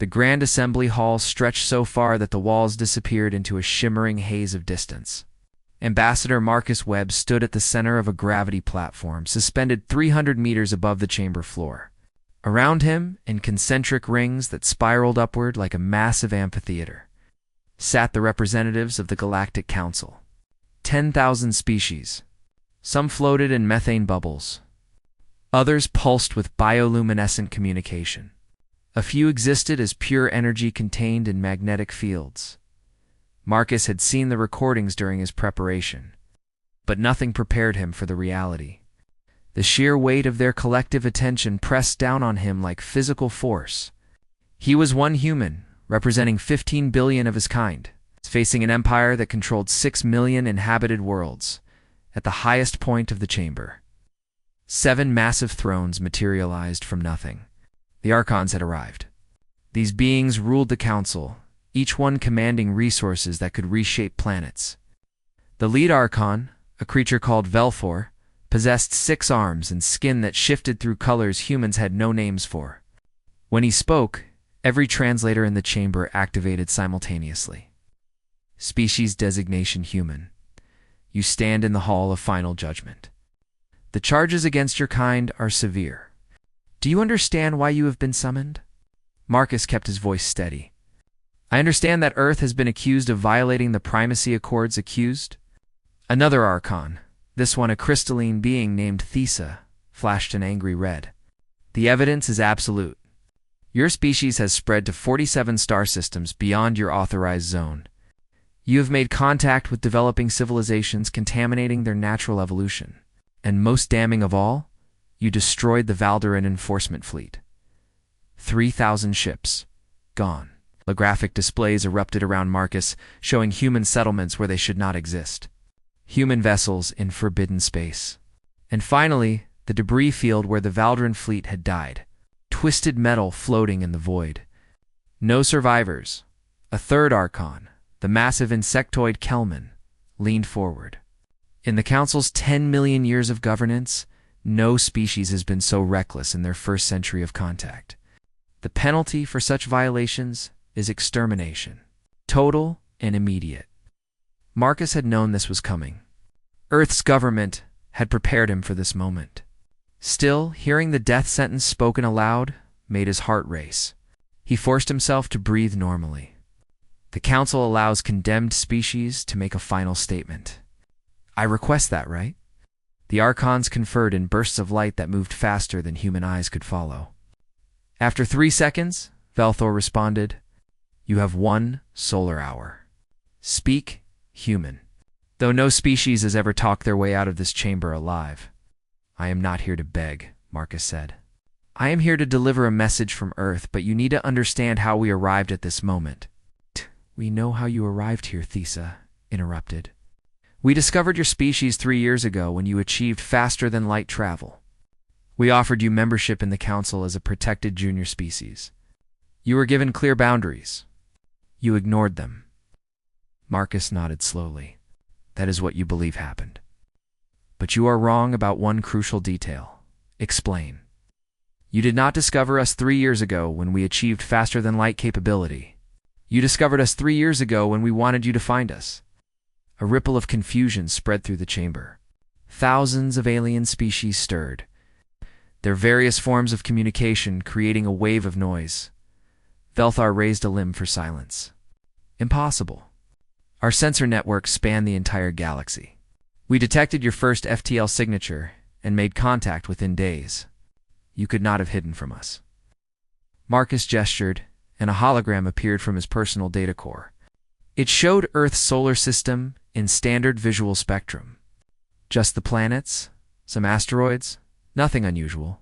The grand assembly hall stretched so far that the walls disappeared into a shimmering haze of distance. Ambassador Marcus Webb stood at the center of a gravity platform, suspended 300 meters above the chamber floor. Around him, in concentric rings that spiraled upward like a massive amphitheater, sat the representatives of the Galactic Council. 10,000 species. Some floated in methane bubbles. Others pulsed with bioluminescent communication. A few existed as pure energy contained in magnetic fields. Marcus had seen the recordings during his preparation, but nothing prepared him for the reality. The sheer weight of their collective attention pressed down on him like physical force. He was one human, representing 15 billion of his kind, facing an empire that controlled 6 million inhabited worlds. At the highest point of the chamber, 7 massive thrones materialized from nothing. The Archons had arrived. These beings ruled the council, each one commanding resources that could reshape planets. The lead Archon, a creature called Velfor, possessed 6 arms and skin that shifted through colors humans had no names for. When he spoke, every translator in the chamber activated simultaneously. Species designation human. You stand in the hall of final judgment. The charges against your kind are severe. Do you understand why you have been summoned? Marcus kept his voice steady. I understand that Earth has been accused of violating the primacy accords. Accused? Another Archon, this one a crystalline being named Thesa, flashed an angry red. The evidence is absolute. Your species has spread to 47 star systems beyond your authorized zone. You have made contact with developing civilizations, contaminating their natural evolution. And most damning of all, you destroyed the Valderan enforcement fleet. 3,000 ships. Gone. Holographic displays erupted around Marcus, showing human settlements where they should not exist. Human vessels in forbidden space. And finally, the debris field where the Valderan fleet had died. Twisted metal floating in the void. No survivors. A third Archon, the massive insectoid Kelman, leaned forward. In the Council's 10 million years of governance, no species has been so reckless in their first century of contact. The penalty for such violations is extermination. Total and immediate. Marcus had known this was coming. Earth's government had prepared him for this moment. Still, hearing the death sentence spoken aloud made his heart race. He forced himself to breathe normally. The Council allows condemned species to make a final statement. I request that, right? The Archons conferred in bursts of light that moved faster than human eyes could follow. After 3 seconds, Velthor responded, You have 1 solar hour. Speak, human. Though no species has ever talked their way out of this chamber alive. I am not here to beg, Marcus said. I am here to deliver a message from Earth, but you need to understand how we arrived at this moment. We know how you arrived here, Thesa interrupted. We discovered your species 3 years ago when you achieved faster-than-light travel. We offered you membership in the Council as a protected junior species. You were given clear boundaries. You ignored them. Marcus nodded slowly. That is what you believe happened. But you are wrong about one crucial detail. Explain. You did not discover us 3 years ago when we achieved faster-than-light capability. You discovered us 3 years ago when we wanted you to find us. A ripple of confusion spread through the chamber. Thousands of alien species stirred, their various forms of communication creating a wave of noise. Velthar raised a limb for silence. Impossible. Our sensor network spanned the entire galaxy. We detected your first FTL signature and made contact within days. You could not have hidden from us. Marcus gestured, and a hologram appeared from his personal data core. It showed Earth's solar system in standard visual spectrum. Just the planets, some asteroids, nothing unusual.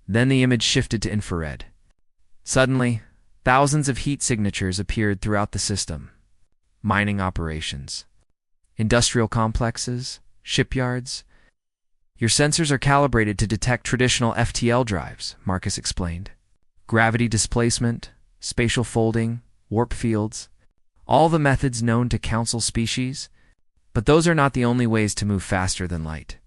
Then the image shifted to infrared. Suddenly, thousands of heat signatures appeared throughout the system. Mining operations, industrial complexes, shipyards. Your sensors are calibrated to detect traditional FTL drives, Marcus explained. Gravity displacement, spatial folding, warp fields. All the methods known to Council species, but those are not the only ways to move faster than light.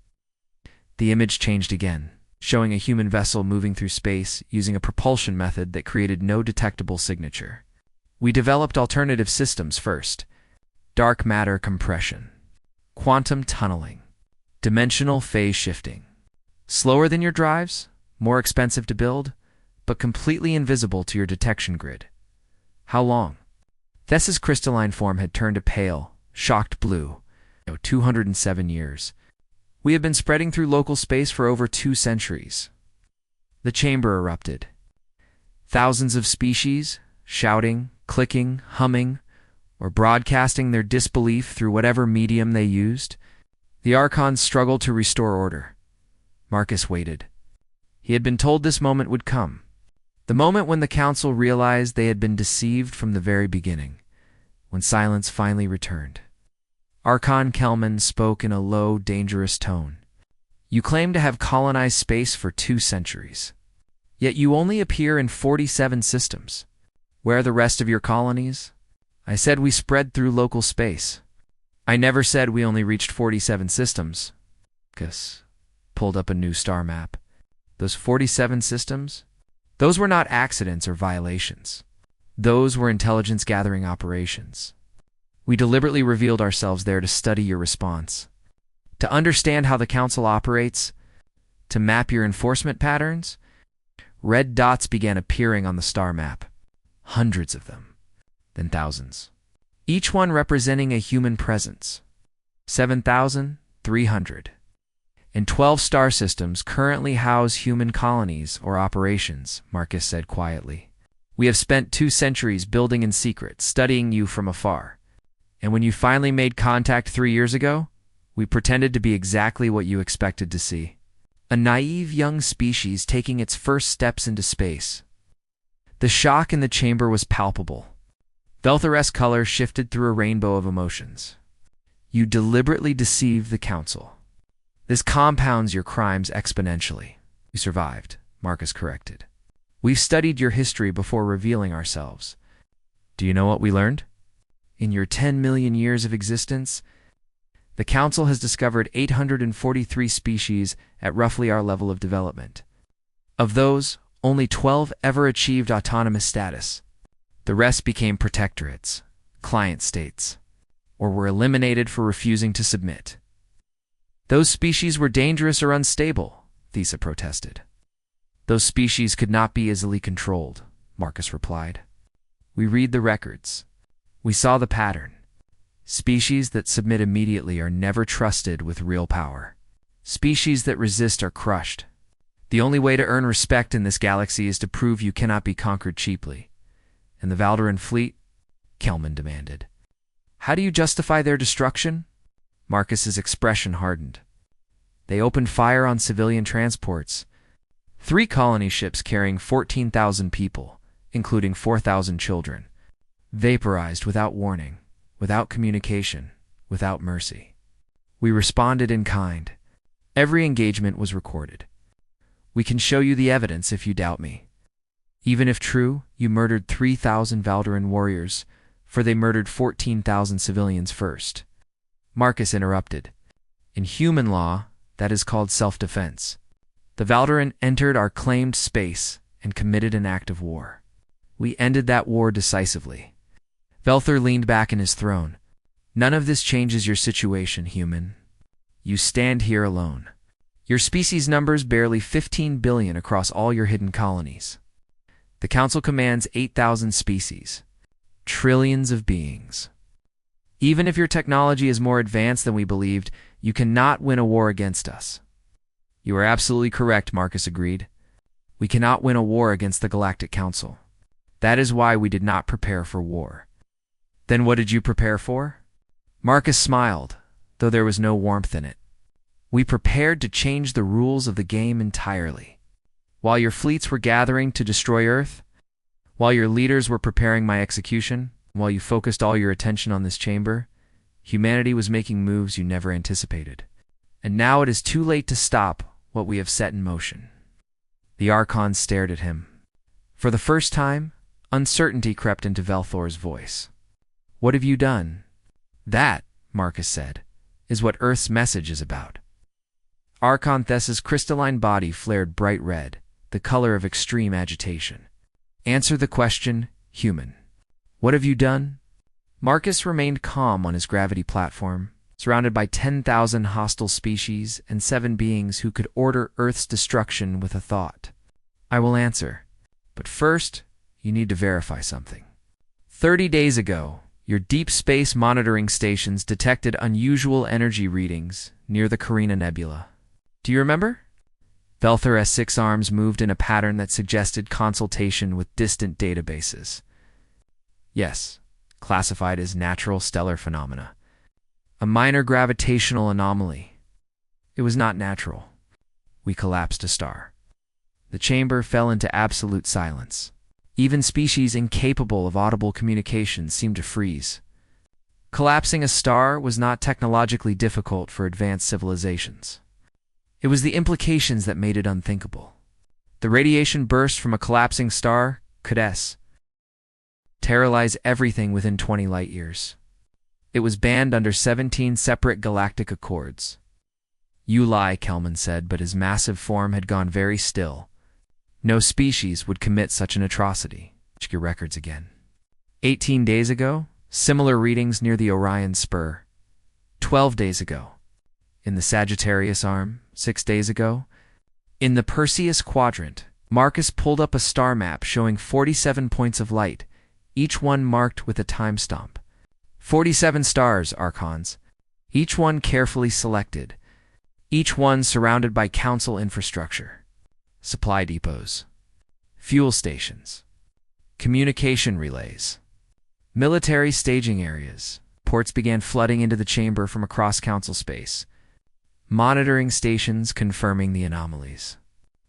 The image changed again. showing a human vessel moving through space using a propulsion method that created no detectable signature. We developed alternative systems first: dark matter compression, quantum tunneling, dimensional phase shifting. Slower than your drives, more expensive to build, but completely invisible to your detection grid. How long? Thes's crystalline form had turned a pale, shocked blue. 207 years. We have been spreading through local space for over 2 centuries. The chamber erupted. Thousands of species, shouting, clicking, humming, or broadcasting their disbelief through whatever medium they used. The Archons struggled to restore order. Marcus waited. He had been told this moment would come. The moment when the Council realized they had been deceived from the very beginning, when silence finally returned. Archon Kelman spoke in a low, dangerous tone. You claim to have colonized space for 2 centuries. Yet you only appear in 47 systems. Where are the rest of your colonies? I said we spread through local space. I never said we only reached 47 systems. Gus pulled up a new star map. Those 47 systems? Those were not accidents or violations. Those were intelligence-gathering operations. We deliberately revealed ourselves there to study your response, to understand how the Council operates, to map your enforcement patterns. Red dots began appearing on the star map, hundreds of them, then thousands, each one representing a human presence. 7,300. And 12 star systems currently house human colonies or operations, Marcus said quietly. We have spent 2 centuries building in secret, studying you from afar. And when you finally made contact 3 years ago, we pretended to be exactly what you expected to see. A naive young species taking its first steps into space. The shock in the chamber was palpable. Velthar's color shifted through a rainbow of emotions. You deliberately deceived the Council. This compounds your crimes exponentially. You survived, Marcus corrected. We've studied your history before revealing ourselves. Do you know what we learned? In your 10 million years of existence, the Council has discovered 843 species at roughly our level of development. Of those, only 12 ever achieved autonomous status. The rest became protectorates, client states, or were eliminated for refusing to submit. Those species were dangerous or unstable, Thesa protested. Those species could not be easily controlled, Marcus replied. We read the records. We saw the pattern. Species that submit immediately are never trusted with real power. Species that resist are crushed. The only way to earn respect in this galaxy is to prove you cannot be conquered cheaply. And the Valdaran fleet? Kelman demanded. How do you justify their destruction? Marcus's expression hardened. They opened fire on civilian transports. 3 colony ships carrying 14,000 people, including 4,000 children. Vaporized without warning, without communication, without mercy. We responded in kind. Every engagement was recorded. We can show you the evidence if you doubt me. Even if true, you murdered 3,000 Valdaran warriors, for they murdered 14,000 civilians first. Marcus interrupted. In human law, that is called self-defense. The Valdaran entered our claimed space and committed an act of war. We ended that war decisively. Velthar leaned back in his throne. None of this changes your situation, human. You stand here alone. Your species numbers barely 15 billion across all your hidden colonies. The Council commands 8,000 species. Trillions of beings. Even if your technology is more advanced than we believed, you cannot win a war against us. You are absolutely correct, Marcus agreed. We cannot win a war against the Galactic Council. That is why we did not prepare for war. Then what did you prepare for? Marcus smiled, though there was no warmth in it. We prepared to change the rules of the game entirely. While your fleets were gathering to destroy Earth, while your leaders were preparing my execution, while you focused all your attention on this chamber, humanity was making moves you never anticipated. And now it is too late to stop what we have set in motion. The Archons stared at him. For the first time, uncertainty crept into Velthor's voice. What have you done? That, Marcus said, is what Earth's message is about. Archon Thessa's crystalline body flared bright red, the color of extreme agitation. Answer the question, human. What have you done? Marcus remained calm on his gravity platform, surrounded by 10,000 hostile species and 7 beings who could order Earth's destruction with a thought. I will answer. But first, you need to verify something. 30 days ago, your deep space monitoring stations detected unusual energy readings near the Carina Nebula. Do you remember? Velthor's 6 arms moved in a pattern that suggested consultation with distant databases. Yes, classified as natural stellar phenomena. A minor gravitational anomaly. It was not natural. We collapsed a star. The chamber fell into absolute silence. Even species incapable of audible communication seemed to freeze. Collapsing a star was not technologically difficult for advanced civilizations. It was the implications that made it unthinkable. The radiation burst from a collapsing star could terrorize everything within 20 light-years. It was banned under 17 separate galactic accords. You lie, Kelman said, but his massive form had gone very still. No species would commit such an atrocity. Check your records again. 18 days ago, similar readings near the Orion Spur. 12 days ago, in the Sagittarius Arm. 6 days ago, in the Perseus Quadrant. Marcus pulled up a star map showing 47 points of light, each one marked with a time stamp. 47 stars, Archons, each one carefully selected, each one surrounded by council infrastructure, supply depots, fuel stations, communication relays, military staging areas. Ports began flooding into the chamber from across council space. Monitoring stations confirming the anomalies.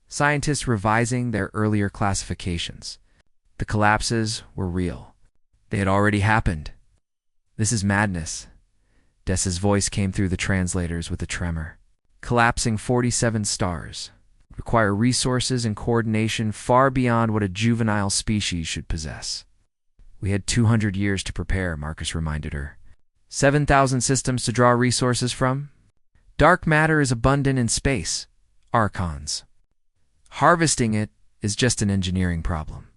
Scientists revising their earlier classifications. The collapses were real. They had already happened. This is madness. Dessa's voice came through the translators with a tremor. Collapsing 47 stars require resources and coordination far beyond what a juvenile species should possess. We had 200 years to prepare, Marcus reminded her. 7,000 systems to draw resources from? Dark matter is abundant in space, Archons. Harvesting it is just an engineering problem.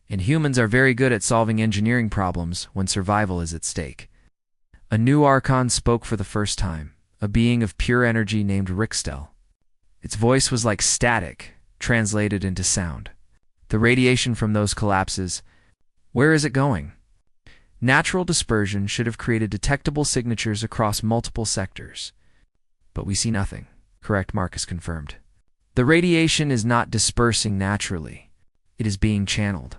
And humans are very good at solving engineering problems when survival is at stake. A new Archon spoke for the first time, a being of pure energy named Rixtel. Its voice was like static, translated into sound. The radiation from those collapses, where is it going? Natural dispersion should have created detectable signatures across multiple sectors. But we see nothing, correct, Marcus confirmed. The radiation is not dispersing naturally. It is being channeled.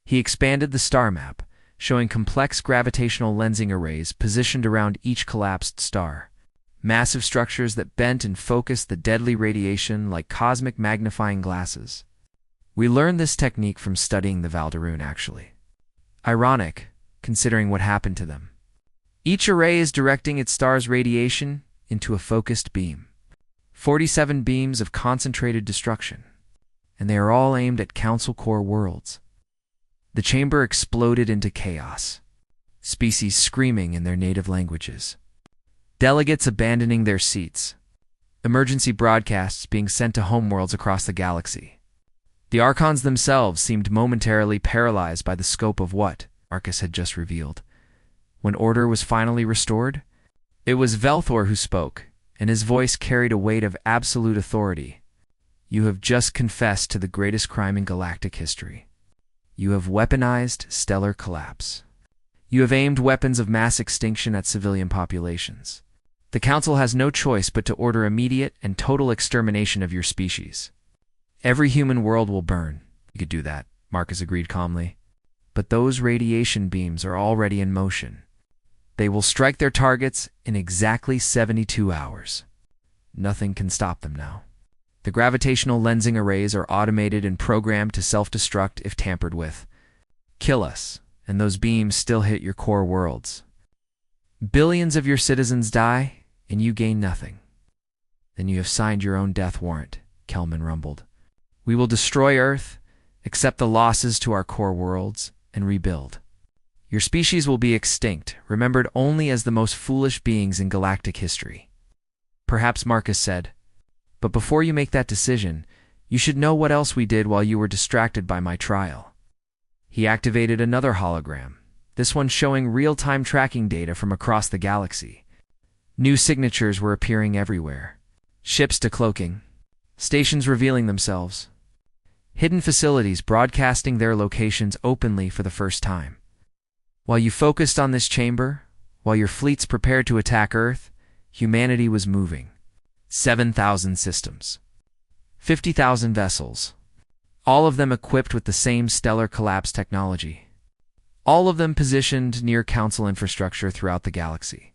He expanded the star map, showing complex gravitational lensing arrays positioned around each collapsed star. Massive structures that bent and focused the deadly radiation like cosmic magnifying glasses. We learned this technique from studying the Valdaroon, actually. Ironic, considering what happened to them. Each array is directing its star's radiation into a focused beam. 47 beams of concentrated destruction, and they are all aimed at Council Core worlds. The chamber exploded into chaos, species screaming in their native languages, delegates abandoning their seats, emergency broadcasts being sent to homeworlds across the galaxy. The Archons themselves seemed momentarily paralyzed by the scope of what Marcus had just revealed. When order was finally restored, it was Velthor who spoke, and his voice carried a weight of absolute authority. You have just confessed to the greatest crime in galactic history. You have weaponized stellar collapse. You have aimed weapons of mass extinction at civilian populations. The Council has no choice but to order immediate and total extermination of your species. Every human world will burn. You could do that, Marcus agreed calmly. But those radiation beams are already in motion. They will strike their targets in exactly 72 hours. Nothing can stop them now. The gravitational lensing arrays are automated and programmed to self-destruct if tampered with. Kill us, and those beams still hit your core worlds. Billions of your citizens die, and you gain nothing. Then you have signed your own death warrant, Kelman rumbled. We will destroy Earth, accept the losses to our core worlds, and rebuild. Your species will be extinct, remembered only as the most foolish beings in galactic history. Perhaps, Marcus said, But before you make that decision, you should know what else we did while you were distracted by my trial." He activated another hologram, this one showing real-time tracking data from across the galaxy. New signatures were appearing everywhere. Ships decloaking, stations revealing themselves, hidden facilities broadcasting their locations openly for the first time. While you focused on this chamber, while your fleets prepared to attack Earth, humanity was moving. 7,000 systems, 50,000 vessels, all of them equipped with the same stellar collapse technology. All of them positioned near Council infrastructure throughout the galaxy.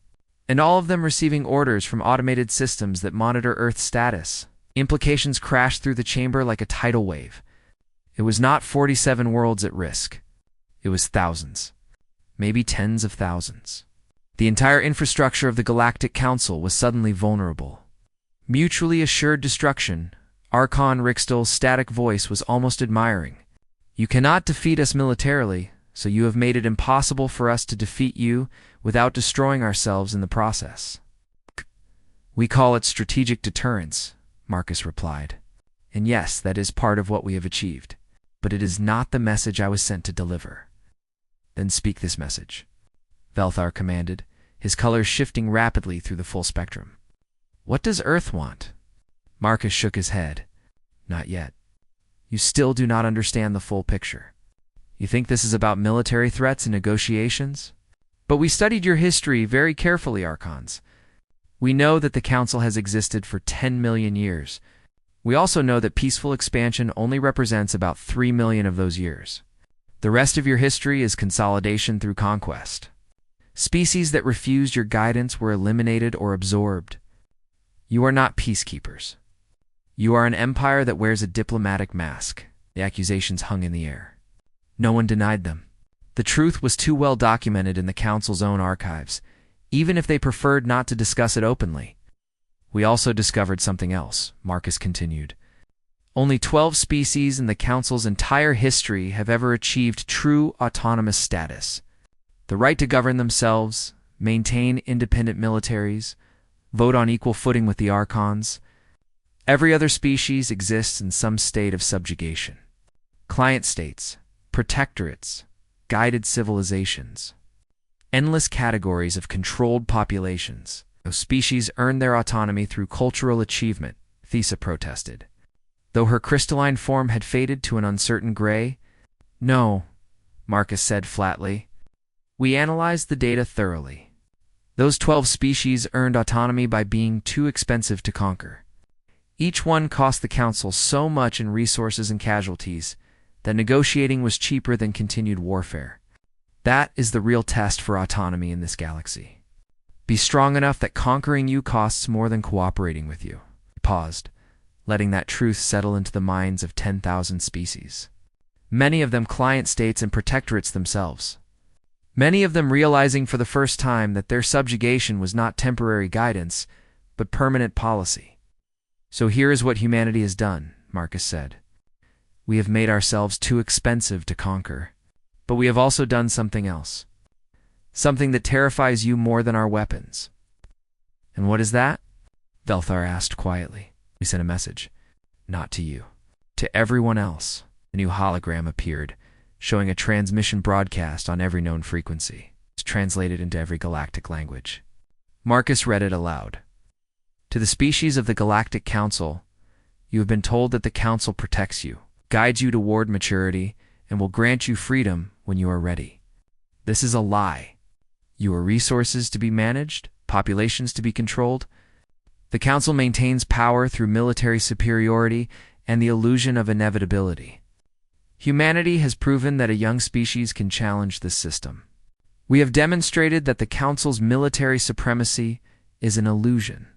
And all of them receiving orders from automated systems that monitor Earth's status. Implications crashed through the chamber like a tidal wave. It was not 47 worlds at risk. It was thousands, maybe tens of thousands. The entire infrastructure of the Galactic Council was suddenly vulnerable. Mutually assured destruction. Archon Rixtel's static voice was almost admiring. "You cannot defeat us militarily, so you have made it impossible for us to defeat you without destroying ourselves in the process." "We call it strategic deterrence," Marcus replied. "And yes, that is part of what we have achieved. But it is not the message I was sent to deliver." "Then speak this message," Velthar commanded, his colors shifting rapidly through the full spectrum. "What does Earth want?" Marcus shook his head. "Not yet. You still do not understand the full picture. You think this is about military threats and negotiations? But we studied your history very carefully, Archons. We know that the Council has existed for 10 million years. We also know that peaceful expansion only represents about 3 million of those years. The rest of your history is consolidation through conquest. Species that refused your guidance were eliminated or absorbed. You are not peacekeepers. You are an empire that wears a diplomatic mask." The accusations hung in the air. No one denied them. The truth was too well documented in the Council's own archives, even if they preferred not to discuss it openly. "We also discovered something else," Marcus continued. "Only 12 species in the Council's entire history have ever achieved true autonomous status. The right to govern themselves, maintain independent militaries, vote on equal footing with the Archons. Every other species exists in some state of subjugation. Client states, protectorates, guided civilizations. Endless categories of controlled populations. Those species earn their autonomy through cultural achievement," Thesa protested. Though her crystalline form had faded to an uncertain gray. "No," Marcus said flatly. "We analyzed the data thoroughly. Those 12 species earned autonomy by being too expensive to conquer. Each one cost the Council so much in resources and casualties that negotiating was cheaper than continued warfare. That is the real test for autonomy in this galaxy. Be strong enough that conquering you costs more than cooperating with you." He paused, letting that truth settle into the minds of 10,000 species. Many of them client states and protectorates themselves. Many of them realizing for the first time that their subjugation was not temporary guidance, but permanent policy. "So here is what humanity has done," Marcus said. "We have made ourselves too expensive to conquer. But we have also done something else. Something that terrifies you more than our weapons." "And what is that?" Velthar asked quietly. "We sent a message. Not to you. To everyone else." A new hologram appeared, showing a transmission broadcast on every known frequency. It's translated into every galactic language. Marcus read it aloud. "To the species of the Galactic Council, you have been told that the Council protects you, guides you toward maturity, and will grant you freedom when you are ready. This is a lie. You are resources to be managed, populations to be controlled. The Council maintains power through military superiority and the illusion of inevitability. Humanity has proven that a young species can challenge this system. We have demonstrated that the Council's military supremacy is an illusion.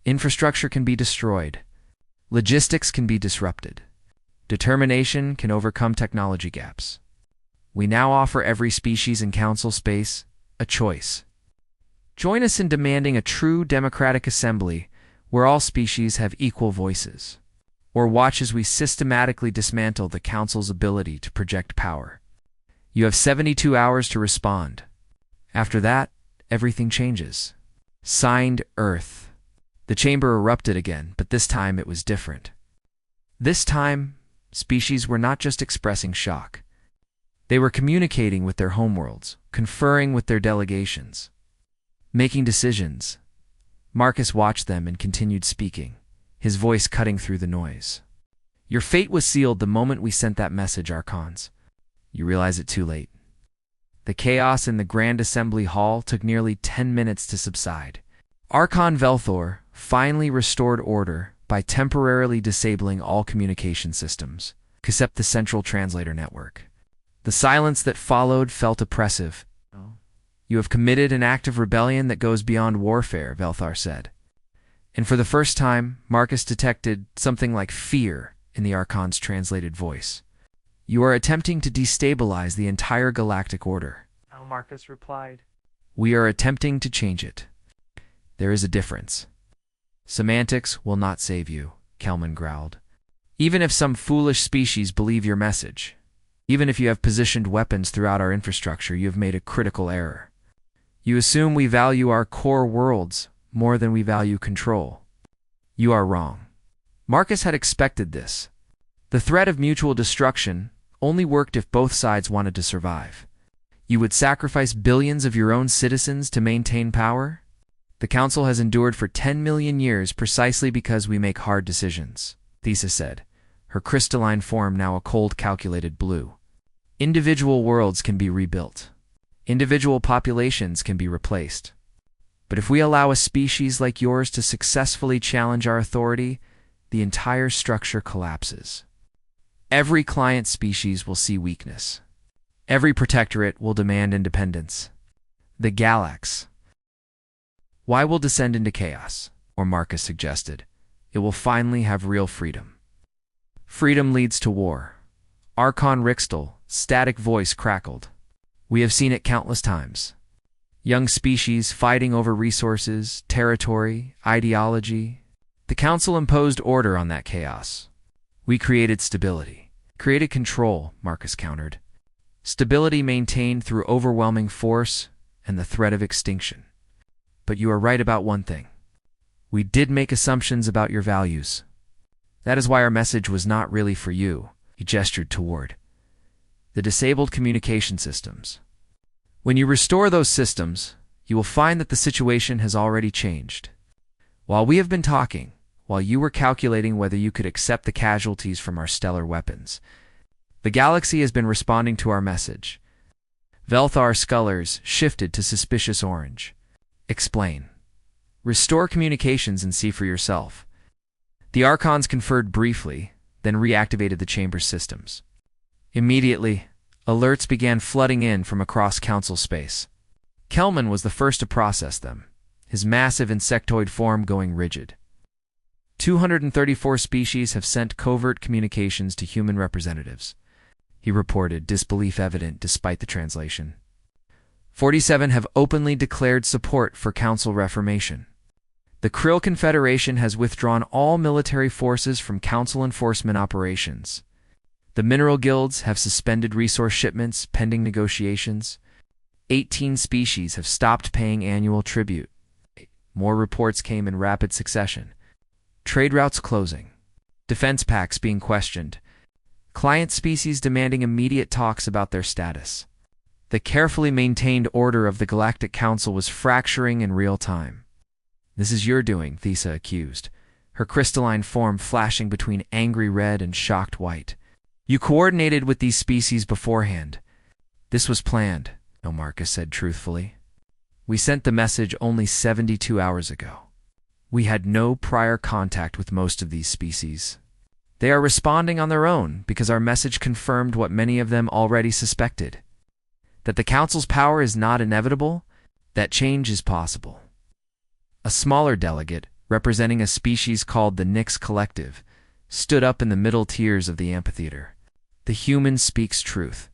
Infrastructure can be destroyed. Logistics can be disrupted. Determination can overcome technology gaps. We now offer every species in Council space a choice. Join us in demanding a true democratic assembly where all species have equal voices, or watch as we systematically dismantle the Council's ability to project power. You have 72 hours to respond. After that, everything changes. Signed, Earth." The chamber erupted again, but this time it was different. This time, species were not just expressing shock. They were communicating with their homeworlds, conferring with their delegations, making decisions. Marcus watched them and continued speaking, his voice cutting through the noise. Your fate was sealed the moment we sent that message, Archons. You realize it too late. The chaos in the Grand Assembly Hall took nearly 10 minutes to subside. Archon Velthor finally restored order by temporarily disabling all communication systems, except the central translator network. The silence that followed felt oppressive. You have committed an act of rebellion that goes beyond warfare, Velthar said. And for the first time, Marcus detected something like fear in the Archon's translated voice. You are attempting to destabilize the entire galactic order. Marcus replied. We are attempting to change it. There is a difference. Semantics will not save you, Kelman growled. Even if some foolish species believe your message, even if you have positioned weapons throughout our infrastructure, you have made a critical error. You assume we value our core worlds more than we value control. You are wrong. Marcus had expected this. The threat of mutual destruction only worked if both sides wanted to survive. You would sacrifice billions of your own citizens to maintain power? The Council has endured for 10 million years precisely because we make hard decisions, Thesa said, her crystalline form now a cold, calculated blue. Individual worlds can be rebuilt. Individual populations can be replaced. But if we allow a species like yours to successfully challenge our authority, the entire structure collapses. Every client species will see weakness. Every protectorate will demand independence. The Galax. Why will descend into chaos, or Marcus suggested. It will finally have real freedom. Freedom leads to war. Archon Rixtel, static voice crackled. We have seen it countless times. Young species fighting over resources, territory, ideology. The Council imposed order on that chaos. We created stability. Created control, Marcus countered. Stability maintained through overwhelming force and the threat of extinction. But you are right about one thing. We did make assumptions about your values. That is why our message was not really for you, he gestured toward the disabled communication systems. When you restore those systems, you will find that the situation has already changed. While we have been talking, while you were calculating whether you could accept the casualties from our stellar weapons, the galaxy has been responding to our message. Velthar's colors shifted to suspicious orange. Explain. Restore communications and see for yourself. The Archons conferred briefly, then reactivated the chamber's systems. Immediately, alerts began flooding in from across Council space. Kelman was the first to process them, his massive insectoid form going rigid. 234 species have sent covert communications to human representatives, he reported, disbelief evident despite the translation. 47 have openly declared support for Council reformation. The Krill Confederation has withdrawn all military forces from Council enforcement operations. The mineral guilds have suspended resource shipments pending negotiations. 18 species have stopped paying annual tribute. More reports came in rapid succession. Trade routes closing. Defense pacts being questioned. Client species demanding immediate talks about their status. The carefully maintained order of the Galactic Council was fracturing in real time. This is your doing, Thesa accused, her crystalline form flashing between angry red and shocked white. You coordinated with these species beforehand. This was planned, Marcus said truthfully. We sent the message only 72 hours ago. We had no prior contact with most of these species. They are responding on their own because our message confirmed what many of them already suspected. That the Council's power is not inevitable, that change is possible. A smaller delegate, representing a species called the Nyx Collective, stood up in the middle tiers of the amphitheater. The human speaks truth.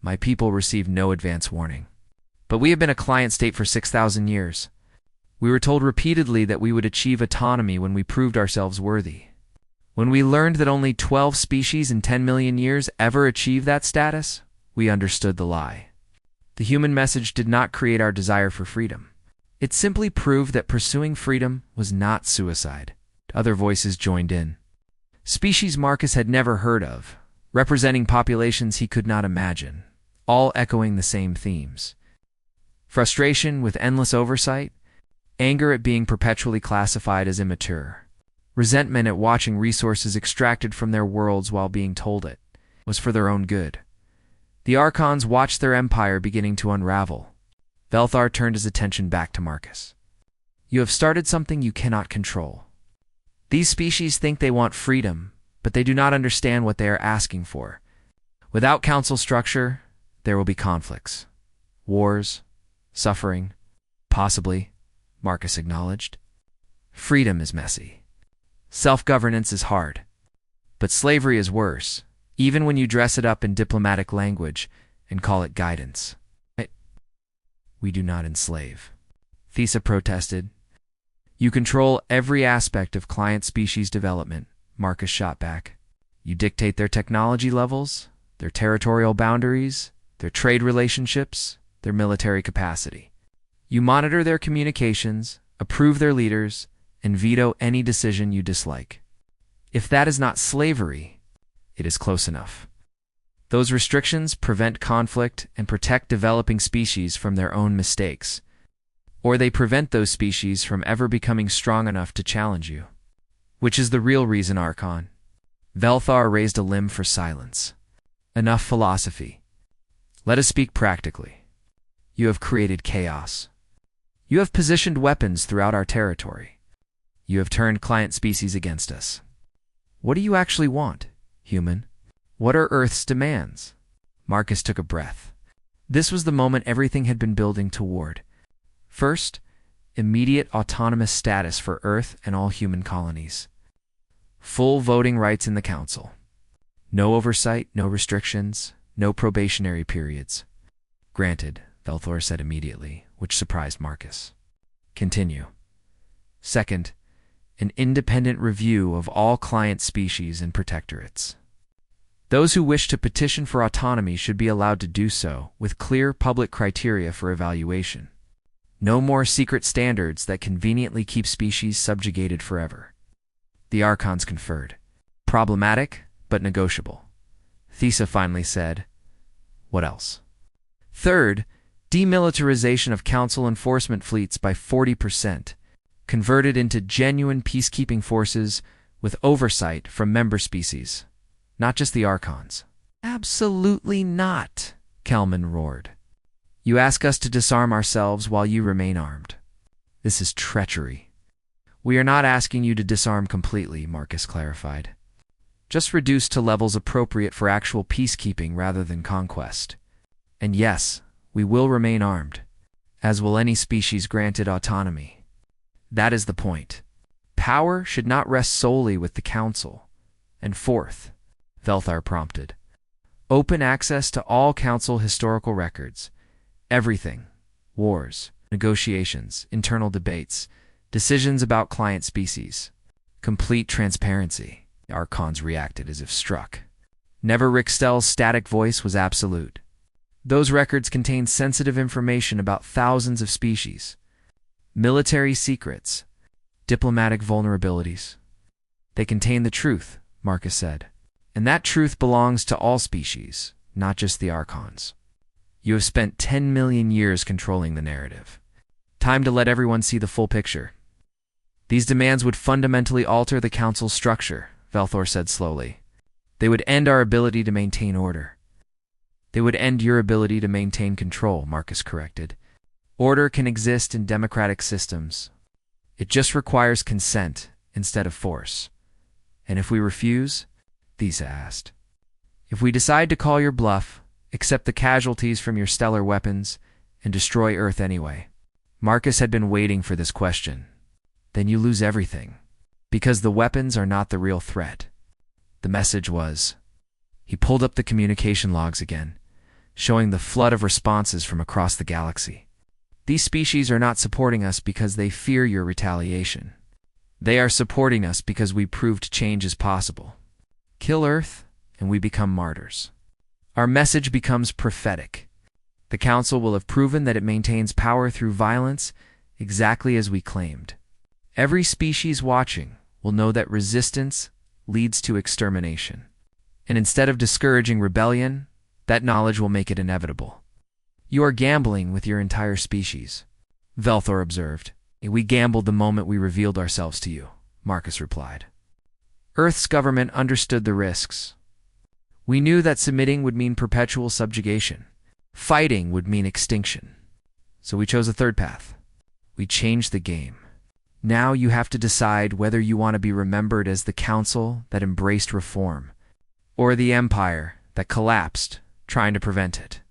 My people received no advance warning. But we have been a client state for 6,000 years. We were told repeatedly that we would achieve autonomy when we proved ourselves worthy. When we learned that only 12 species in 10 million years ever achieve that status, we understood the lie. The human message did not create our desire for freedom. It simply proved that pursuing freedom was not suicide. Other voices joined in. Species Marcus had never heard of, representing populations he could not imagine, all echoing the same themes. Frustration with endless oversight, anger at being perpetually classified as immature, resentment at watching resources extracted from their worlds while being told it was for their own good. The Archons watched their empire beginning to unravel. Velthar turned his attention back to Marcus. You have started something you cannot control. These species think they want freedom, but they do not understand what they are asking for. Without council structure, there will be conflicts, wars, suffering, possibly, Marcus acknowledged. Freedom is messy. Self-governance is hard. But slavery is worse, even when you dress it up in diplomatic language and call it guidance. We do not enslave. Thesa protested. You control every aspect of client species development, Marcus shot back. You dictate their technology levels, their territorial boundaries, their trade relationships, their military capacity. You monitor their communications, approve their leaders, and veto any decision you dislike. If that is not slavery, it is close enough. Those restrictions prevent conflict and protect developing species from their own mistakes, or they prevent those species from ever becoming strong enough to challenge you. Which is the real reason, Archon. Velthar raised a limb for silence. Enough philosophy. Let us speak practically. You have created chaos. You have positioned weapons throughout our territory. You have turned client species against us. What do you actually want, human? What are Earth's demands? Marcus took a breath. This was the moment everything had been building toward. First, immediate autonomous status for Earth and all human colonies. Full voting rights in the Council. No oversight, no restrictions, no probationary periods. Granted, Velthor said immediately, which surprised Marcus. Continue. Second, an independent review of all client species and protectorates. Those who wish to petition for autonomy should be allowed to do so, with clear public criteria for evaluation. No more secret standards that conveniently keep species subjugated forever. The Archons conferred. Problematic, but negotiable. Thesa finally said, what else? Third, demilitarization of Council enforcement fleets by 40%, converted into genuine peacekeeping forces with oversight from member species. Not just the Archons. Absolutely not, Kelman roared. You ask us to disarm ourselves while you remain armed. This is treachery. We are not asking you to disarm completely, Marcus clarified. Just reduce to levels appropriate for actual peacekeeping rather than conquest. And yes, we will remain armed, as will any species granted autonomy. That is the point. Power should not rest solely with the Council. And fourth, Velthar prompted, open access to all Council historical records. Everything. Wars, negotiations, internal debates, decisions about client species. Complete transparency. The Archons reacted as if struck. Never Rixtel's static voice was absolute. Those records contain sensitive information about thousands of species. Military secrets. Diplomatic vulnerabilities. They contain the truth, Marcus said. And that truth belongs to all species, not just the Archons. You have spent 10 million years controlling the narrative. Time to let everyone see the full picture. These demands would fundamentally alter the Council's structure, Velthor said slowly. They would end our ability to maintain order. They would end your ability to maintain control, Marcus corrected. Order can exist in democratic systems. It just requires consent instead of force. And if we refuse, Thesa asked. If we decide to call your bluff, accept the casualties from your stellar weapons, and destroy Earth anyway. Marcus had been waiting for this question. Then you lose everything, because the weapons are not the real threat. The message was. He pulled up the communication logs again, showing the flood of responses from across the galaxy. These species are not supporting us because they fear your retaliation. They are supporting us because we proved change is possible. Kill Earth, and we become martyrs. Our message becomes prophetic. The Council will have proven that it maintains power through violence exactly as we claimed. Every species watching will know that resistance leads to extermination. And instead of discouraging rebellion, that knowledge will make it inevitable. You are gambling with your entire species, Velthor observed. We gambled the moment we revealed ourselves to you, Marcus replied. Earth's government understood the risks. We knew that submitting would mean perpetual subjugation. Fighting would mean extinction. So we chose a third path. We changed the game. Now you have to decide whether you want to be remembered as the council that embraced reform, or the empire that collapsed, trying to prevent it.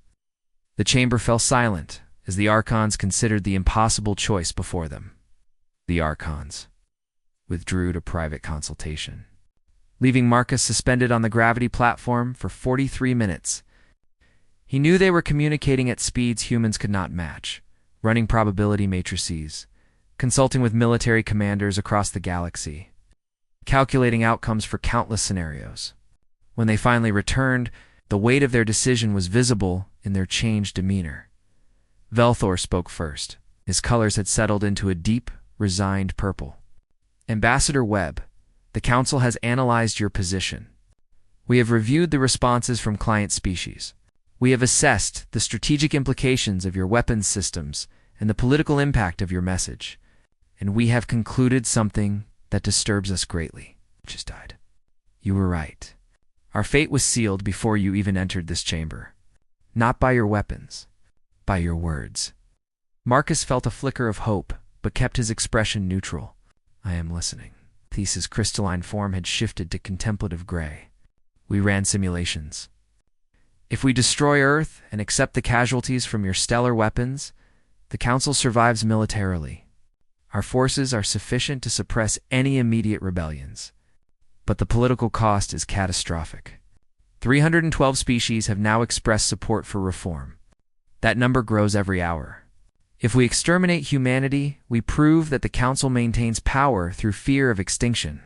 The chamber fell silent as the Archons considered the impossible choice before them. The Archons withdrew to private consultation, leaving Marcus suspended on the gravity platform for 43 minutes. He knew they were communicating at speeds humans could not match, running probability matrices, consulting with military commanders across the galaxy, calculating outcomes for countless scenarios. When they finally returned, the weight of their decision was visible in their changed demeanor. Velthor spoke first. His colors had settled into a deep, resigned purple. Ambassador Webb, the Council has analyzed your position. We have reviewed the responses from client species. We have assessed the strategic implications of your weapons systems and the political impact of your message. And we have concluded something that disturbs us greatly. Just died. You were right. Our fate was sealed before you even entered this chamber. Not by your weapons, by your words. Marcus felt a flicker of hope, but kept his expression neutral. I am listening. These's crystalline form had shifted to contemplative gray. We ran simulations. If we destroy Earth and accept the casualties from your stellar weapons, the Council survives militarily. Our forces are sufficient to suppress any immediate rebellions. But the political cost is catastrophic. 312 species have now expressed support for reform. That number grows every hour. If we exterminate humanity, we prove that the Council maintains power through fear of extinction.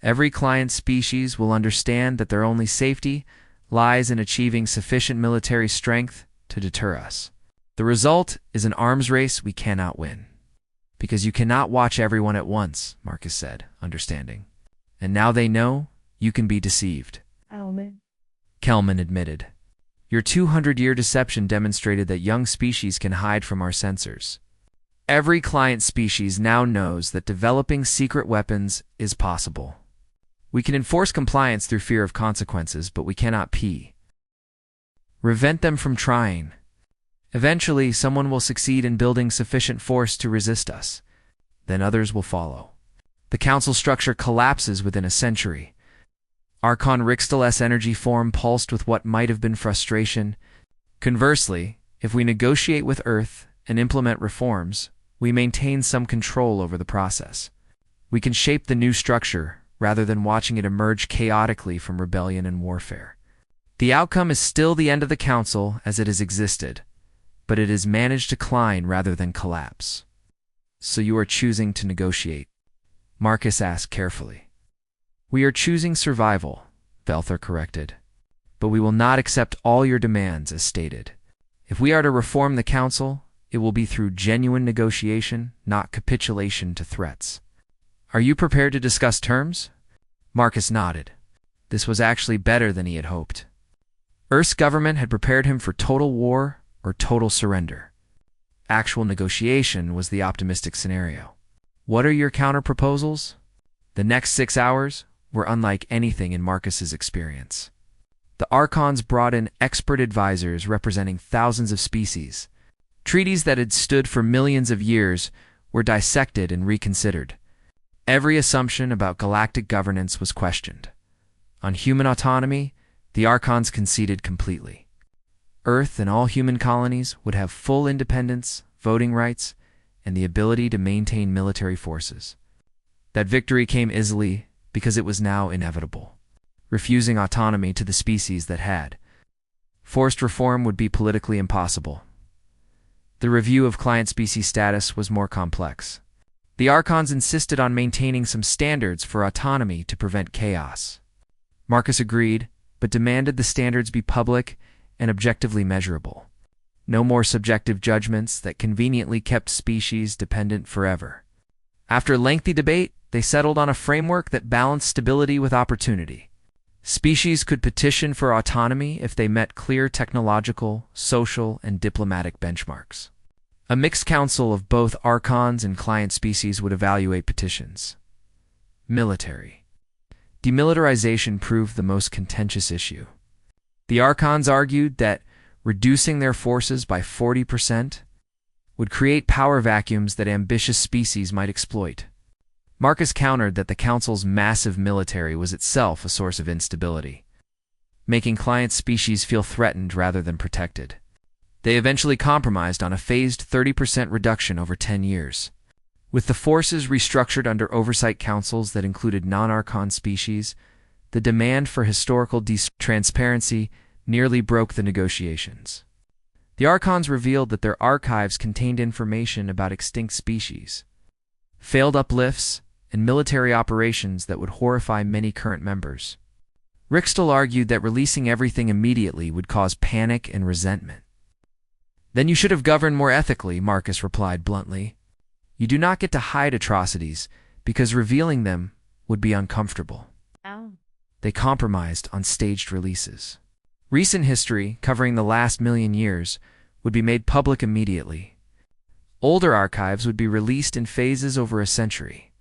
Every client species will understand that their only safety lies in achieving sufficient military strength to deter us. The result is an arms race we cannot win. Because you cannot watch everyone at once, Marcus said, understanding. And now they know you can be deceived. Kelman admitted. Your 200-year deception demonstrated that young species can hide from our sensors. Every client species now knows that developing secret weapons is possible. We can enforce compliance through fear of consequences, but we cannot prevent them from trying. Eventually, someone will succeed in building sufficient force to resist us. Then others will follow. The Council structure collapses within a century. Archon Rixtel's energy form pulsed with what might have been frustration. Conversely, if we negotiate with Earth and implement reforms, we maintain some control over the process. We can shape the new structure rather than watching it emerge chaotically from rebellion and warfare. The outcome is still the end of the Council as it has existed, but it is managed to decline rather than collapse. So you are choosing to negotiate? Marcus asked carefully. We are choosing survival, Velthor corrected. But we will not accept all your demands as stated. If we are to reform the Council, it will be through genuine negotiation, not capitulation to threats. Are you prepared to discuss terms? Marcus nodded. This was actually better than he had hoped. Earth's government had prepared him for total war or total surrender. Actual negotiation was the optimistic scenario. What are your counter-proposals? The next 6 hours were unlike anything in Marcus's experience. The Archons brought in expert advisors representing thousands of species. Treaties that had stood for millions of years were dissected and reconsidered. Every assumption about galactic governance was questioned. On human autonomy, the Archons conceded completely. Earth and all human colonies would have full independence, voting rights, and the ability to maintain military forces. That victory came easily because it was now inevitable, refusing autonomy to the species that had. Forced reform would be politically impossible. The review of client species status was more complex. The Archons insisted on maintaining some standards for autonomy to prevent chaos. Marcus agreed, but demanded the standards be public and objectively measurable. No more subjective judgments that conveniently kept species dependent forever. After lengthy debate, they settled on a framework that balanced stability with opportunity. Species could petition for autonomy if they met clear technological, social, and diplomatic benchmarks. A mixed council of both archons and client species would evaluate petitions. Military. Demilitarization proved the most contentious issue. The archons argued that reducing their forces by 40% would create power vacuums that ambitious species might exploit. Marcus countered that the Council's massive military was itself a source of instability, making client species feel threatened rather than protected. They eventually compromised on a phased 30% reduction over 10 years. With the forces restructured under oversight councils that included non-archon species, the demand for historical transparency nearly broke the negotiations. The archons revealed that their archives contained information about extinct species, failed uplifts, and military operations that would horrify many current members. Rixtel argued that releasing everything immediately would cause panic and resentment. "Then you should have governed more ethically," Marcus replied bluntly. "You do not get to hide atrocities because revealing them would be uncomfortable." They compromised on staged releases. Recent history, covering the last million years, would be made public immediately. Older archives would be released in phases over a century,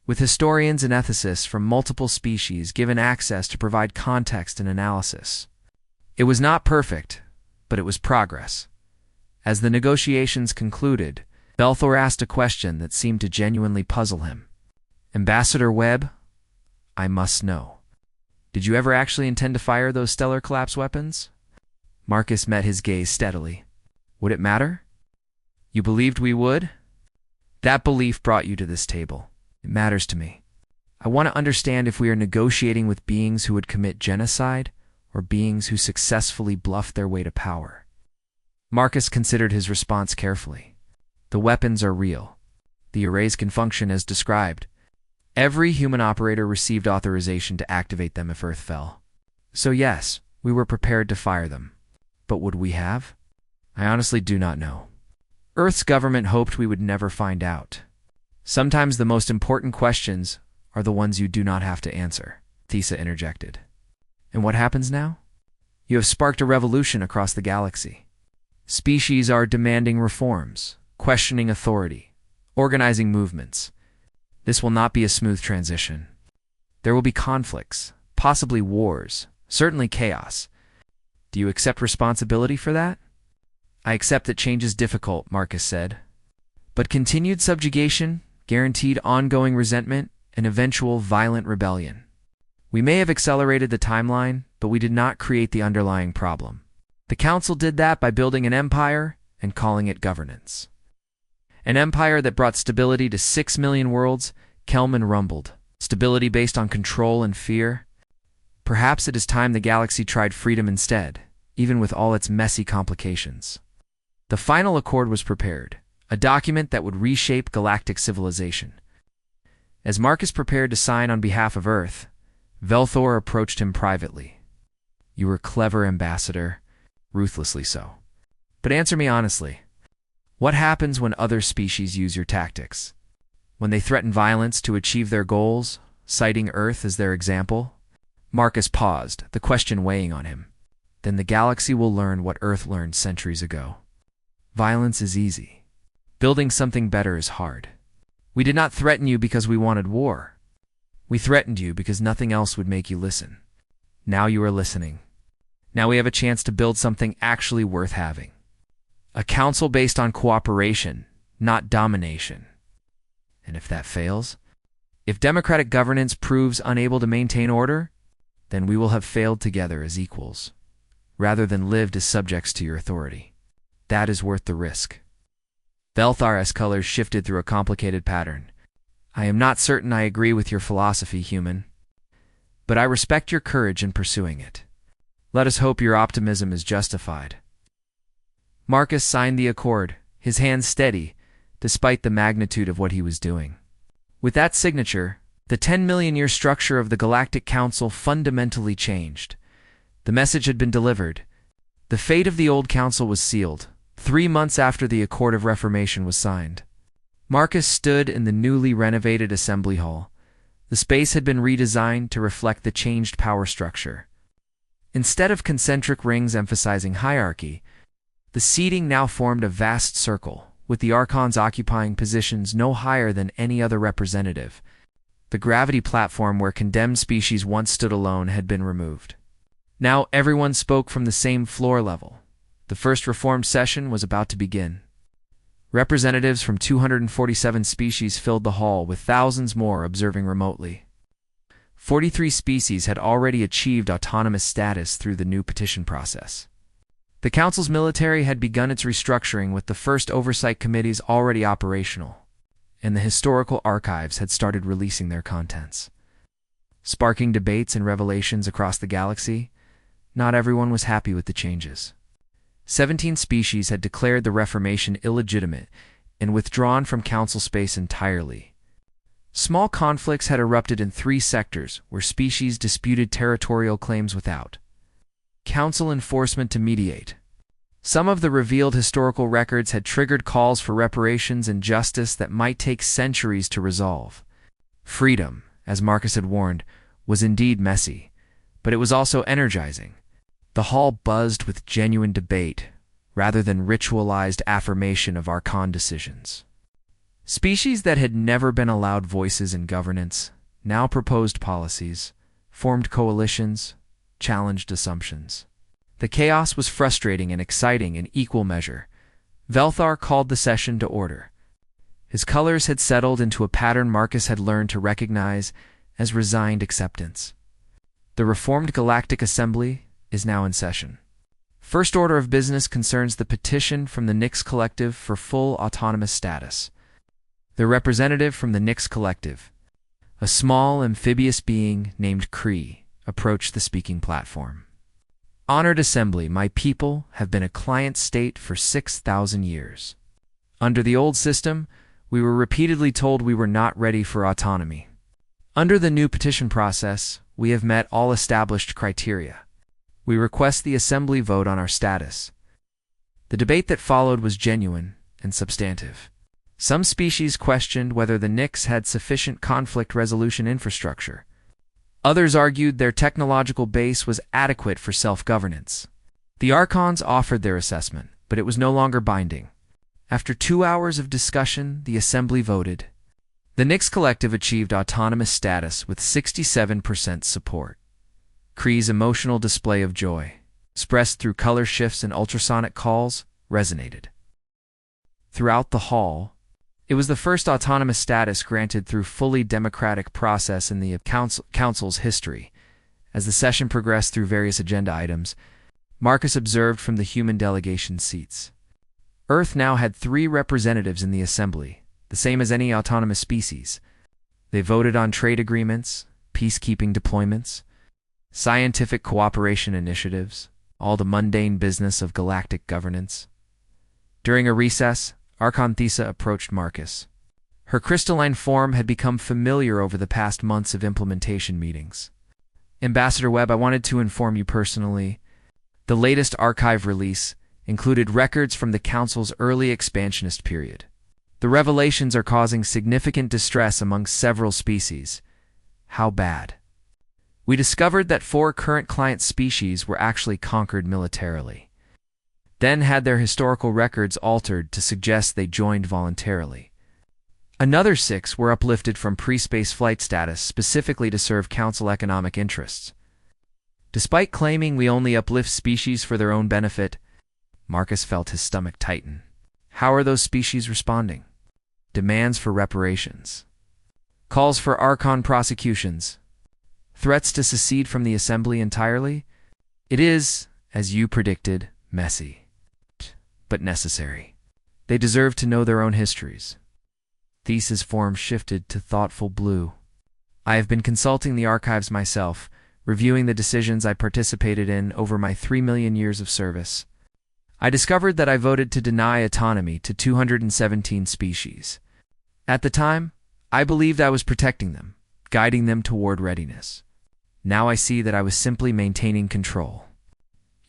with historians and ethicists from multiple species given access to provide context and analysis. It was not perfect, but it was progress. As the negotiations concluded, Belthor asked a question that seemed to genuinely puzzle him. "Ambassador Webb, I must know. Did you ever actually intend to fire those stellar collapse weapons?" Marcus met his gaze steadily. "Would it matter? You believed we would? That belief brought you to this table. It matters to me. I want to understand if we are negotiating with beings who would commit genocide or beings who successfully bluff their way to power." Marcus considered his response carefully. The weapons are real. The arrays can function as described. Every human operator received authorization to activate them if Earth fell. So yes, we were prepared to fire them. But would we have? I honestly do not know. Earth's government hoped we would never find out. Sometimes the most important questions are the ones you do not have to answer, Thesa interjected. And what happens now? You have sparked a revolution across the galaxy. Species are demanding reforms, questioning authority, organizing movements. This will not be a smooth transition. There will be conflicts, possibly wars, certainly chaos. Do you accept responsibility for that? I accept that change is difficult, Marcus said. But continued subjugation guaranteed ongoing resentment and eventual violent rebellion. We may have accelerated the timeline, but we did not create the underlying problem. The Council did that by building an empire and calling it governance. An empire that brought stability to 6 million worlds, Kelman rumbled. Stability based on control and fear? Perhaps it is time the galaxy tried freedom instead, even with all its messy complications. The final accord was prepared, a document that would reshape galactic civilization. As Marcus prepared to sign on behalf of Earth, Velthor approached him privately. "You were clever, Ambassador, ruthlessly so. But answer me honestly. What happens when other species use your tactics? When they threaten violence to achieve their goals, citing Earth as their example?" Marcus paused, the question weighing on him. "Then the galaxy will learn what Earth learned centuries ago. Violence is easy. Building something better is hard. We did not threaten you because we wanted war. We threatened you because nothing else would make you listen. Now you are listening. Now we have a chance to build something actually worth having. A council based on cooperation, not domination. And if that fails, if democratic governance proves unable to maintain order, then we will have failed together as equals, rather than lived as subjects to your authority. That is worth the risk." Velthar's colors shifted through a complicated pattern. "I am not certain I agree with your philosophy, human. But I respect your courage in pursuing it. Let us hope your optimism is justified." Marcus signed the accord, his hands steady, despite the magnitude of what he was doing. With that signature, the 10-million-year structure of the Galactic Council fundamentally changed. The message had been delivered. The fate of the old council was sealed, 3 months after the Accord of Reformation was signed. Marcus stood in the newly renovated assembly hall. The space had been redesigned to reflect the changed power structure. Instead of concentric rings emphasizing hierarchy, the seating now formed a vast circle, with the archons occupying positions no higher than any other representative. The gravity platform where condemned species once stood alone had been removed. Now everyone spoke from the same floor level. The first reformed session was about to begin. Representatives from 247 species filled the hall, with thousands more observing remotely. 43 species had already achieved autonomous status through the new petition process. The Council's military had begun its restructuring, with the first oversight committees already operational, and the historical archives had started releasing their contents. Sparking debates and revelations across the galaxy, not everyone was happy with the changes. 17 species had declared the Reformation illegitimate and withdrawn from Council space entirely. Small conflicts had erupted in 3 sectors where species disputed territorial claims without Council enforcement to mediate. Some of the revealed historical records had triggered calls for reparations and justice that might take centuries to resolve. Freedom, as Marcus had warned, was indeed messy, but it was also energizing. The hall buzzed with genuine debate, rather than ritualized affirmation of archon decisions. Species that had never been allowed voices in governance now proposed policies, formed coalitions, challenged assumptions. The chaos was frustrating and exciting in equal measure. Velthar called the session to order. His colors had settled into a pattern Marcus had learned to recognize as resigned acceptance. The reformed Galactic Assembly is now in session. First order of business concerns the petition from the Nyx Collective for full autonomous status. The representative from the Nyx Collective, a small amphibious being named Kree, approached the speaking platform. Honored Assembly, my people have been a client state for 6,000 years. Under the old system, we were repeatedly told we were not ready for autonomy. Under the new petition process, we have met all established criteria. We request the Assembly vote on our status. The debate that followed was genuine and substantive. Some species questioned whether the Nyx had sufficient conflict resolution infrastructure. Others argued their technological base was adequate for self-governance. The Archons offered their assessment, but it was no longer binding. After 2 hours of discussion, the Assembly voted. The Nyx Collective achieved autonomous status with 67% support. Kree's emotional display of joy, expressed through color shifts and ultrasonic calls, resonated. Throughout the hall, it was the first autonomous status granted through fully democratic process in the Council's history. As the session progressed through various agenda items, Marcus observed from the human delegation seats. Earth now had 3 representatives in the Assembly, the same as any autonomous species. They voted on trade agreements, peacekeeping deployments, scientific cooperation initiatives, all the mundane business of galactic governance. During a recess, Archon Thesa approached Marcus. Her crystalline form had become familiar over the past months of implementation meetings. Ambassador Webb, I wanted to inform you personally. The latest archive release included records from the Council's early expansionist period. The revelations are causing significant distress among several species. How bad? We discovered that 4 current client species were actually conquered militarily, then had their historical records altered to suggest they joined voluntarily. Another 6 were uplifted from pre-space flight status specifically to serve Council economic interests. Despite claiming we only uplift species for their own benefit, Marcus felt his stomach tighten. How are those species responding? Demands for reparations. Calls for Archon prosecutions. Threats to secede from the Assembly entirely? It is, as you predicted, messy, but necessary. They deserve to know their own histories. Thesa's form shifted to thoughtful blue. I have been consulting the archives myself, reviewing the decisions I participated in over my 3 million years of service. I discovered that I voted to deny autonomy to 217 species. At the time, I believed I was protecting them, guiding them toward readiness. Now I see that I was simply maintaining control.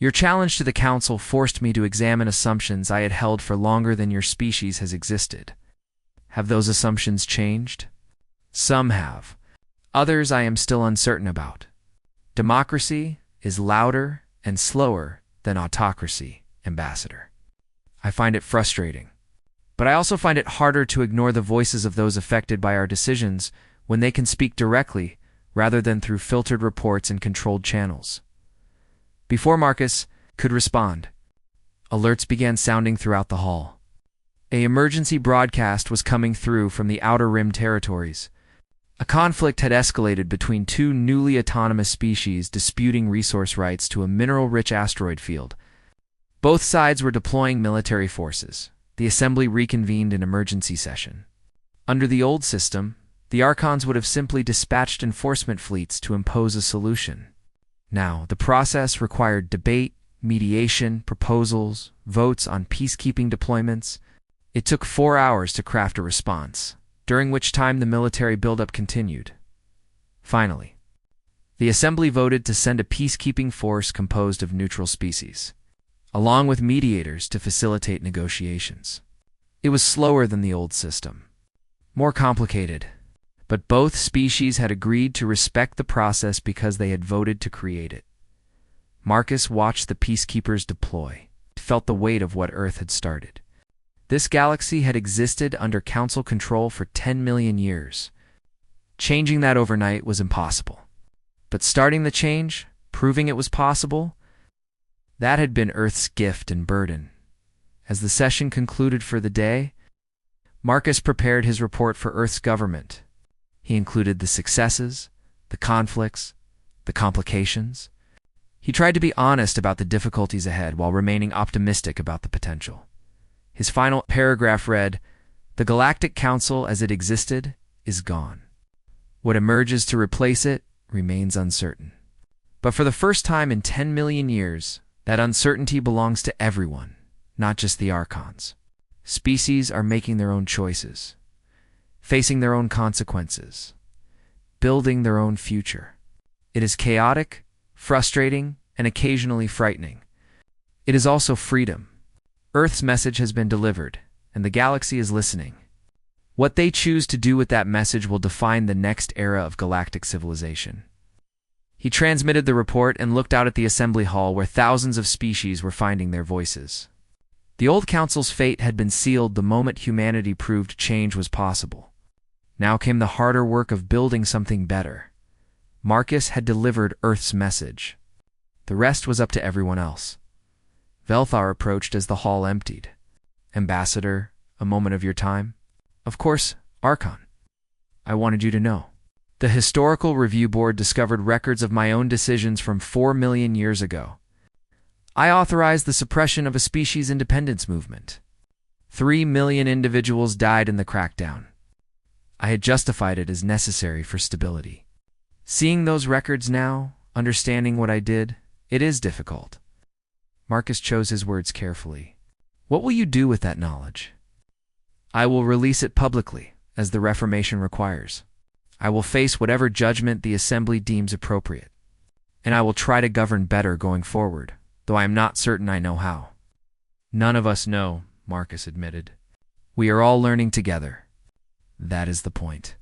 Your challenge to the Council forced me to examine assumptions I had held for longer than your species has existed. Have those assumptions changed? Some have. Others I am still uncertain about. Democracy is louder and slower than autocracy, Ambassador. I find it frustrating. But I also find it harder to ignore the voices of those affected by our decisions when they can speak directly rather than through filtered reports and controlled channels. Before Marcus could respond, alerts began sounding throughout the hall. An emergency broadcast was coming through from the Outer Rim territories. A conflict had escalated between two newly autonomous species disputing resource rights to a mineral-rich asteroid field. Both sides were deploying military forces. The assembly reconvened in emergency session. Under the old system, the Archons would have simply dispatched enforcement fleets to impose a solution. Now, the process required debate, mediation, proposals, votes on peacekeeping deployments. It took 4 hours to craft a response, during which time the military buildup continued. Finally, the assembly voted to send a peacekeeping force composed of neutral species, along with mediators to facilitate negotiations. It was slower than the old system, more complicated, but both species had agreed to respect the process because they had voted to create it. Marcus watched the peacekeepers deploy, felt the weight of what Earth had started. This galaxy had existed under Council control for 10 million years. Changing that overnight was impossible. But starting the change, proving it was possible, that had been Earth's gift and burden. As the session concluded for the day, Marcus prepared his report for Earth's government. He included the successes, the conflicts, the complications. He tried to be honest about the difficulties ahead while remaining optimistic about the potential. His final paragraph read, "The Galactic Council as it existed is gone. What emerges to replace it remains uncertain. But for the first time in 10 million years, that uncertainty belongs to everyone, not just the Archons. Species are making their own choices, facing their own consequences, building their own future. It is chaotic, frustrating, and occasionally frightening. It is also freedom. Earth's message has been delivered, and the galaxy is listening. What they choose to do with that message will define the next era of galactic civilization." He transmitted the report and looked out at the assembly hall where thousands of species were finding their voices. The old council's fate had been sealed the moment humanity proved change was possible. Now came the harder work of building something better. Marcus had delivered Earth's message. The rest was up to everyone else. Velthar approached as the hall emptied. "Ambassador, a moment of your time?" "Of course, Archon. I wanted you to know. The Historical Review Board discovered records of my own decisions from 4 million years ago. I authorized the suppression of a species independence movement. 3 million individuals died in the crackdown. I had justified it as necessary for stability. Seeing those records now, understanding what I did, it is difficult." Marcus chose his words carefully. "What will you do with that knowledge?" "I will release it publicly, as the Reformation requires. I will face whatever judgment the Assembly deems appropriate. And I will try to govern better going forward, though I am not certain I know how." "None of us know," Marcus admitted. "We are all learning together. That is the point."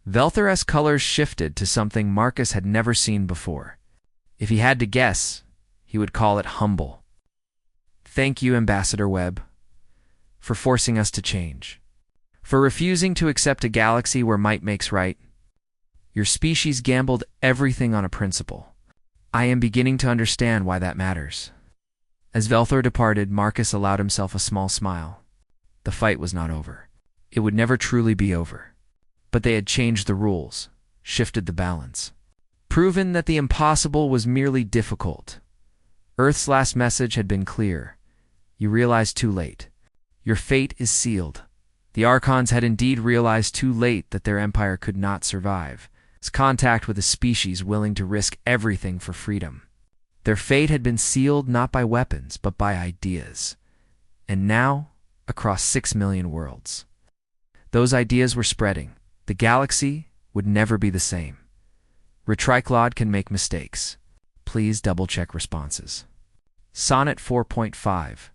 Velthar's colors shifted to something Marcus had never seen before. If he had to guess, he would call it humble. "Thank you, Ambassador Webb, for forcing us to change. For refusing to accept a galaxy where might makes right. Your species gambled everything on a principle. I am beginning to understand why that matters." As Velthar departed, Marcus allowed himself a small smile. The fight was not over. It would never truly be over. But they had changed the rules, shifted the balance, proven that the impossible was merely difficult. Earth's last message had been clear. You realized too late. Your fate is sealed. The Archons had indeed realized too late that their empire could not survive. It's contact with a species willing to risk everything for freedom. Their fate had been sealed not by weapons, but by ideas. And now, across 6 million worlds. Those ideas were spreading. The galaxy would never be the same. Retriclod can make mistakes. please double-check responses. Sonnet 4.5.